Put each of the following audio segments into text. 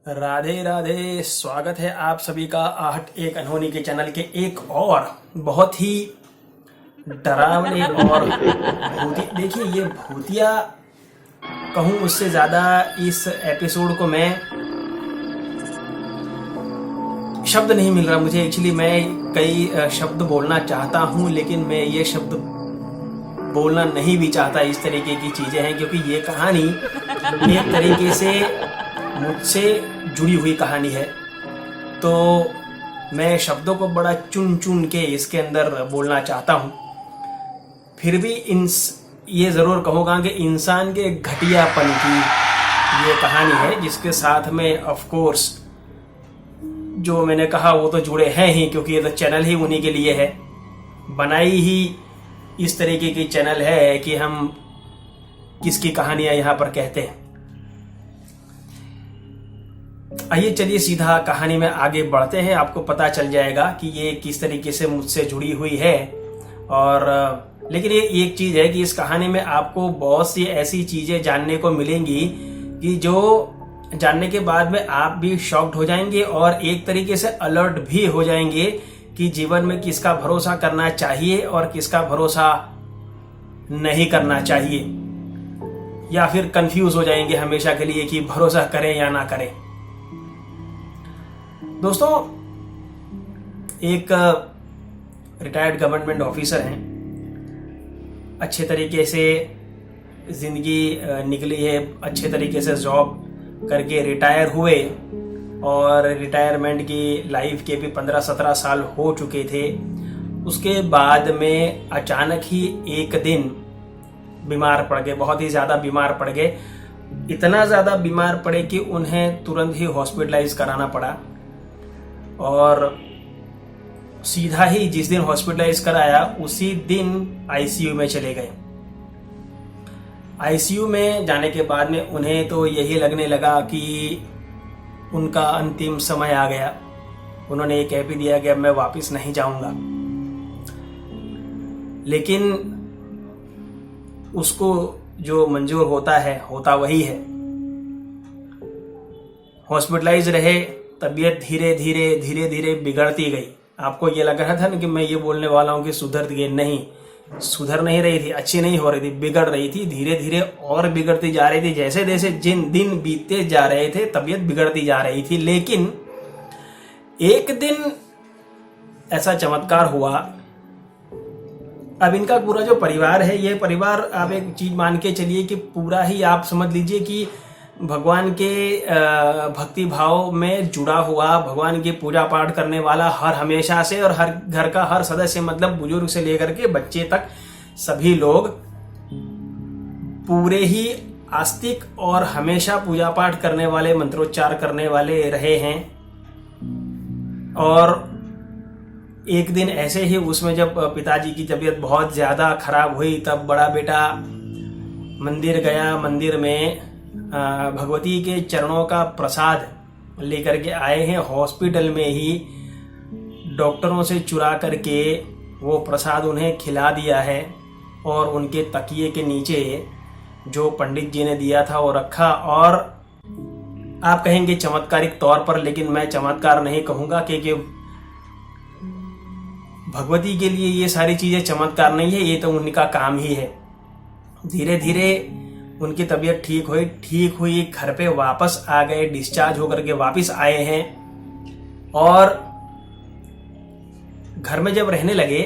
राधे राधे। स्वागत है आप सभी का आहट एक अनहोनी के चैनल के एक और बहुत ही डरावने और देखिए ये भूतिया कहूँ उससे ज़्यादा इस एपिसोड को मैं शब्द नहीं मिल रहा मुझे। एक्चुअली मैं कई शब्द बोलना चाहता हूँ लेकिन मैं ये शब्द बोलना नहीं भी चाहता। इस तरीके की चीज़ें हैं क्योंकि ये कहानी एक तरीके से मुझसे जुड़ी हुई कहानी है, तो मैं शब्दों को बड़ा चुन चुन के इसके अंदर बोलना चाहता हूँ। फिर भी ये ज़रूर कहूँगा कि इंसान के घटियापन की ये कहानी है, जिसके साथ में ऑफ कोर्स जो मैंने कहा वो तो जुड़े हैं ही, क्योंकि ये तो चैनल ही उन्हीं के लिए है। बनाई ही इस तरीके की चैनल है कि हम किसकी कहानियाँ यहाँ पर कहते हैं। आइए चलिए सीधा कहानी में आगे बढ़ते हैं। आपको पता चल जाएगा कि ये किस तरीके से मुझसे जुड़ी हुई है। और लेकिन ये एक चीज़ है कि इस कहानी में आपको बहुत सी ऐसी चीज़ें जानने को मिलेंगी कि जो जानने के बाद में आप भी शॉक्ड हो जाएंगे और एक तरीके से अलर्ट भी हो जाएंगे कि जीवन में किसका भरोसा करना चाहिए और किसका भरोसा नहीं करना चाहिए, या फिर कंफ्यूज हो जाएंगे हमेशा के लिए कि भरोसा करें या ना करें। दोस्तों, एक रिटायर्ड गवर्नमेंट ऑफिसर हैं, अच्छे तरीके से जिंदगी निकली है, अच्छे तरीके से जॉब करके रिटायर हुए और रिटायरमेंट की लाइफ के भी 15-17 साल हो चुके थे। उसके बाद में अचानक ही एक दिन बीमार पड़ गए, बहुत ही ज़्यादा बीमार पड़ गए। इतना ज़्यादा बीमार पड़े कि उन्हें तुरंत ही हॉस्पिटलाइज कराना पड़ा और सीधा ही जिस दिन हॉस्पिटलाइज कराया उसी दिन आईसीयू में चले गए। आईसीयू में जाने के बाद में उन्हें तो यही लगने लगा कि उनका अंतिम समय आ गया। उन्होंने ये कह भी दिया कि अब मैं वापस नहीं जाऊंगा, लेकिन उसको जो मंजूर होता है होता वही है। हॉस्पिटलाइज रहे, तबीयत धीरे धीरे बिगड़ती गई। आपको ये लग रहा था ना कि मैं ये बोलने वाला हूं कि सुधर गई, नहीं, सुधर नहीं रही थी, अच्छी नहीं हो रही थी, बिगड़ रही थी, धीरे धीरे और बिगड़ती जा रही थी। जैसे जैसे जिन दिन बीतते जा रहे थे तबीयत बिगड़ती जा रही थी। लेकिन एक दिन ऐसा चमत्कार हुआ। अब इनका पूरा जो परिवार है, ये परिवार आप एक चीज मान के चलिए कि पूरा ही आप समझ लीजिए कि भगवान के भक्ति भाव में जुड़ा हुआ, भगवान की पूजा पाठ करने वाला हर हमेशा से, और हर घर का हर सदस्य, मतलब बुजुर्ग से लेकर के बच्चे तक सभी लोग पूरे ही आस्तिक और हमेशा पूजा पाठ करने वाले, मंत्रोच्चार करने वाले रहे हैं। और एक दिन ऐसे ही उसमें जब पिताजी की तबीयत बहुत ज्यादा खराब हुई, तब बड़ा बेटा मंदिर गया। मंदिर में भगवती के चरणों का प्रसाद लेकर के आए हैं। हॉस्पिटल में ही डॉक्टरों से चुरा करके वो प्रसाद उन्हें खिला दिया है और उनके तकिए के नीचे जो पंडित जी ने दिया था वो रखा। और आप कहेंगे चमत्कारिक तौर पर, लेकिन मैं चमत्कार नहीं कहूँगा क्योंकि भगवती के लिए ये सारी चीज़ें चमत्कार नहीं है, ये तो उनका काम ही है। धीरे धीरे उनकी तबीयत ठीक हुई, घर पे वापस आ गए, डिस्चार्ज होकर के वापस आए हैं। और घर में जब रहने लगे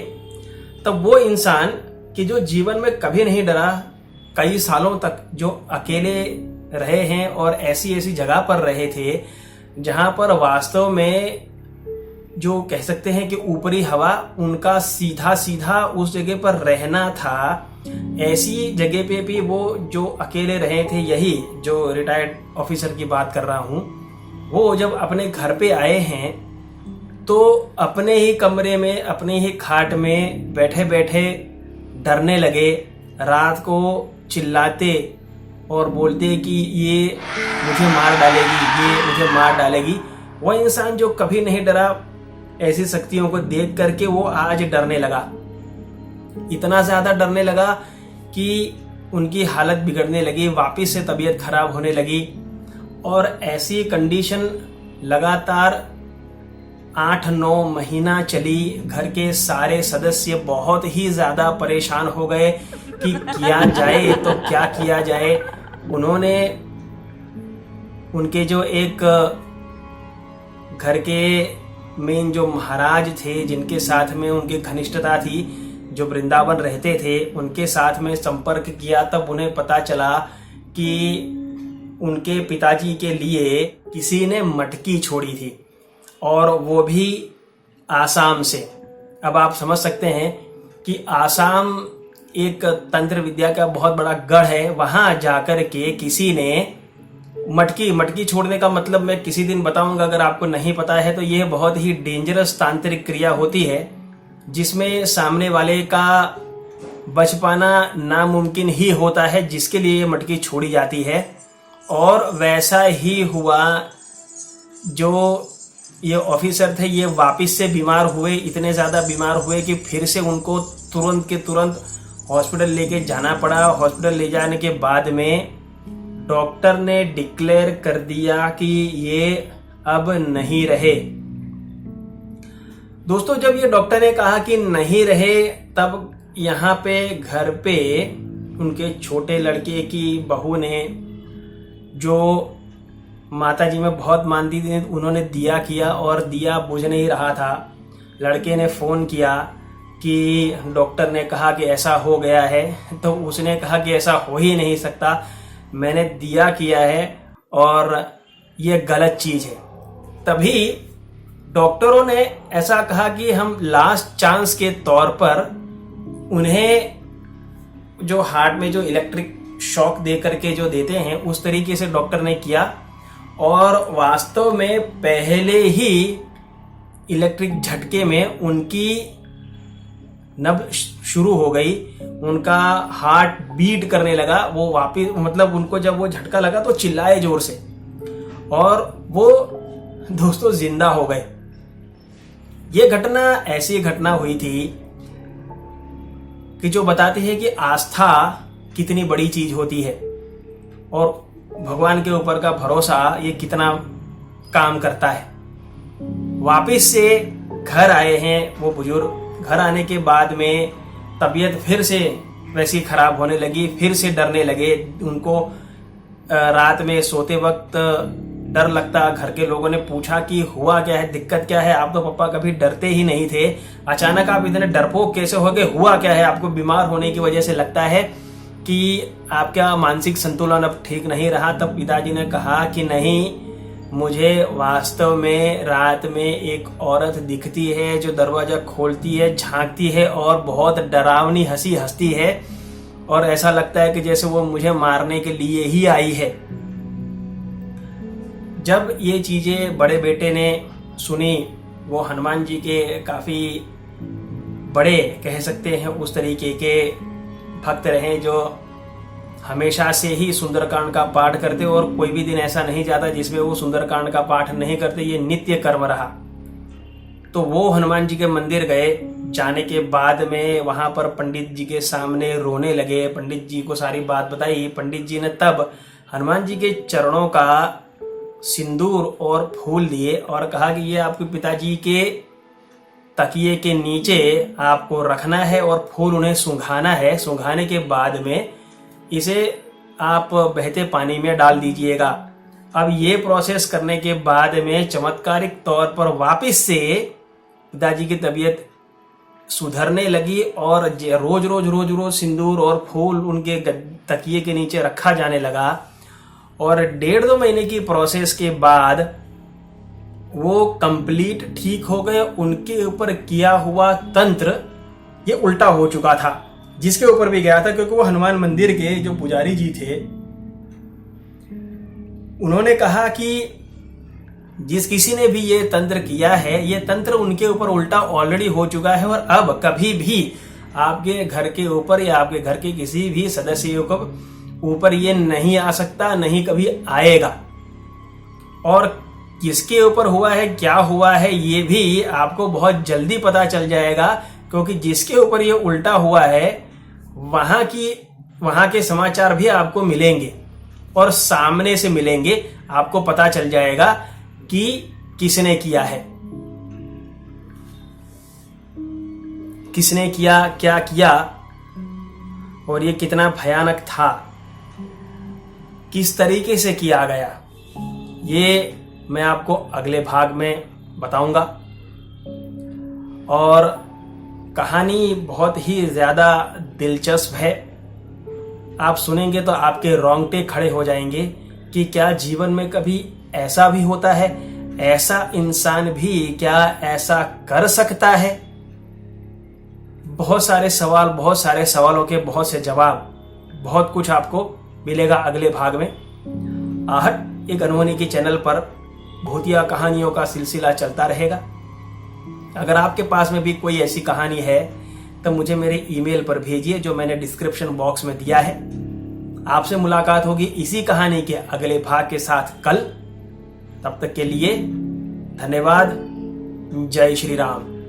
तब वो इंसान कि जो जीवन में कभी नहीं डरा, कई सालों तक जो अकेले रहे हैं और ऐसी ऐसी जगह पर रहे थे जहां पर वास्तव में जो कह सकते हैं कि ऊपरी हवा उनका सीधा सीधा उस जगह पर रहना था, ऐसी जगह पे भी वो जो अकेले रहे थे, यही जो रिटायर्ड ऑफिसर की बात कर रहा हूं, वो जब अपने घर पे आए हैं तो अपने ही कमरे में, अपने ही खाट में बैठे बैठे डरने लगे। रात को चिल्लाते और बोलते कि ये मुझे मार डालेगी, ये मुझे मार डालेगी। वो इंसान जो कभी नहीं डरा, ऐसी शक्तियों को देख करके वो आज डरने लगा। इतना ज्यादा डरने लगा कि उनकी हालत बिगड़ने लगी, वापिस से तबीयत खराब होने लगी। और ऐसी कंडीशन लगातार 8-9 महीना चली। घर के सारे सदस्य बहुत ही ज़्यादा परेशान हो गए कि किया जाए तो क्या किया जाए। उन्होंने उनके जो एक घर के मेन जो महाराज थे, जिनके साथ में उनकी घनिष्ठता थी, जो वृंदावन रहते थे, उनके साथ में संपर्क किया। तब उन्हें पता चला कि उनके पिताजी के लिए किसी ने मटकी छोड़ी थी, और वो भी आसाम से। अब आप समझ सकते हैं कि आसाम एक तंत्र विद्या का बहुत बड़ा गढ़ है। वहां जाकर के किसी ने मटकी छोड़ने का मतलब मैं किसी दिन बताऊंगा, अगर आपको नहीं पता है तो। यह बहुत ही डेंजरस तांत्रिक क्रिया होती है, जिसमें सामने वाले का बच पाना नामुमकिन ही होता है, जिसके लिए ये मटकी छोड़ी जाती है। और वैसा ही हुआ। जो ये ऑफिसर थे, ये वापस से बीमार हुए, इतने ज़्यादा बीमार हुए कि फिर से उनको तुरंत के तुरंत हॉस्पिटल लेके जाना पड़ा। हॉस्पिटल ले जाने के बाद में डॉक्टर ने डिक्लेयर कर दिया कि ये अब नहीं रहे। दोस्तों, जब ये डॉक्टर ने कहा कि नहीं रहे, तब यहाँ पे घर पे उनके छोटे लड़के की बहू ने, जो माताजी में बहुत मानती थी, उन्होंने दिया किया और दिया बुझ नहीं रहा था। लड़के ने फ़ोन किया कि डॉक्टर ने कहा कि ऐसा हो गया है। तो उसने कहा कि ऐसा हो ही नहीं सकता, मैंने दिया किया है और ये गलत चीज़ है। तभी डॉक्टरों ने ऐसा कहा कि हम लास्ट चांस के तौर पर उन्हें जो हार्ट में जो इलेक्ट्रिक शॉक दे करके जो देते हैं, उस तरीके से डॉक्टर ने किया। और वास्तव में पहले ही इलेक्ट्रिक झटके में उनकी नब्ज शुरू हो गई, उनका हार्ट बीट करने लगा। वो वापिस, मतलब उनको जब वो झटका लगा तो चिल्लाए जोर से, और वो दोस्तों जिंदा हो गए। ये घटना ऐसी घटना हुई थी कि जो बताती है कि आस्था कितनी बड़ी चीज होती है, और भगवान के ऊपर का भरोसा ये कितना काम करता है। वापिस से घर आए हैं वो बुजुर्ग। घर आने के बाद में तबीयत फिर से वैसी खराब होने लगी, फिर से डरने लगे। उनको रात में सोते वक्त डर लगता। घर के लोगों ने पूछा कि हुआ क्या है, दिक्कत क्या है? आप तो पापा कभी डरते ही नहीं थे, अचानक आप इतने डरपोक कैसे हो गए? हुआ क्या है? आपको बीमार होने की वजह से लगता है कि आपका मानसिक संतुलन अब ठीक नहीं रहा। तब पिताजी ने कहा कि नहीं, मुझे वास्तव में रात में एक औरत दिखती है जो दरवाजा खोलती है, झांकती है और बहुत डरावनी हंसी हंसती है, और ऐसा लगता है कि जैसे वो मुझे मारने के लिए ही आई है। जब ये चीजें बड़े बेटे ने सुनी, वो हनुमान जी के काफी बड़े कह सकते हैं उस तरीके के भक्त रहे, जो हमेशा से ही सुंदरकांड का पाठ करते, और कोई भी दिन ऐसा नहीं जाता जिसमें वो सुंदरकांड का पाठ नहीं करते। ये नित्य कर्म रहा। तो वो हनुमान जी के मंदिर गए। जाने के बाद में वहां पर पंडित जी के सामने रोने लगे। पंडित जी को सारी बात बताई। पंडित जी ने तब हनुमान जी के चरणों का सिंदूर और फूल दिए और कहा कि ये आपके पिताजी के तकिए के नीचे आपको रखना है और फूल उन्हें सूंघाना है। सूंघाने के बाद में इसे आप बहते पानी में डाल दीजिएगा। अब ये प्रोसेस करने के बाद में चमत्कारिक तौर पर वापस से पिताजी की तबीयत सुधरने लगी, और रोज रोज सिंदूर और फूल उनके तकिए के नीचे रखा जाने लगा। और 1.5-2 महीने की प्रोसेस के बाद वो कंप्लीट ठीक हो गए। उनके ऊपर किया हुआ तंत्र ये उल्टा हो चुका था, जिसके ऊपर भी गया था, क्योंकि वो हनुमान मंदिर के जो पुजारी जी थे, उन्होंने कहा कि जिस किसी ने भी ये तंत्र किया है, ये तंत्र उनके ऊपर उल्टा ऑलरेडी हो चुका है, और अब कभी भी आपके घर के ऊपर या आपके घर के किसी भी सदस्य को ऊपर ये नहीं आ सकता, नहीं कभी आएगा। और किसके ऊपर हुआ है, क्या हुआ है, ये भी आपको बहुत जल्दी पता चल जाएगा, क्योंकि जिसके ऊपर ये उल्टा हुआ है वहां के समाचार भी आपको मिलेंगे और सामने से मिलेंगे। आपको पता चल जाएगा कि किसने किया है, किसने किया, क्या किया और ये कितना भयानक था, किस तरीके से किया गया, ये मैं आपको अगले भाग में बताऊंगा। और कहानी बहुत ही ज़्यादा दिलचस्प है। आप सुनेंगे तो आपके रोंगटे खड़े हो जाएंगे कि क्या जीवन में कभी ऐसा भी होता है, ऐसा इंसान भी क्या ऐसा कर सकता है। बहुत सारे सवाल, बहुत सारे सवालों के बहुत से जवाब, बहुत कुछ आपको मिलेगा अगले भाग में। आहट एक अनहोनी के चैनल पर भूतिया कहानियों का सिलसिला चलता रहेगा। अगर आपके पास में भी कोई ऐसी कहानी है तो मुझे मेरे ईमेल पर भेजिए जो मैंने डिस्क्रिप्शन बॉक्स में दिया है। आपसे मुलाकात होगी इसी कहानी के अगले भाग के साथ कल। तब तक के लिए धन्यवाद। जय श्री राम।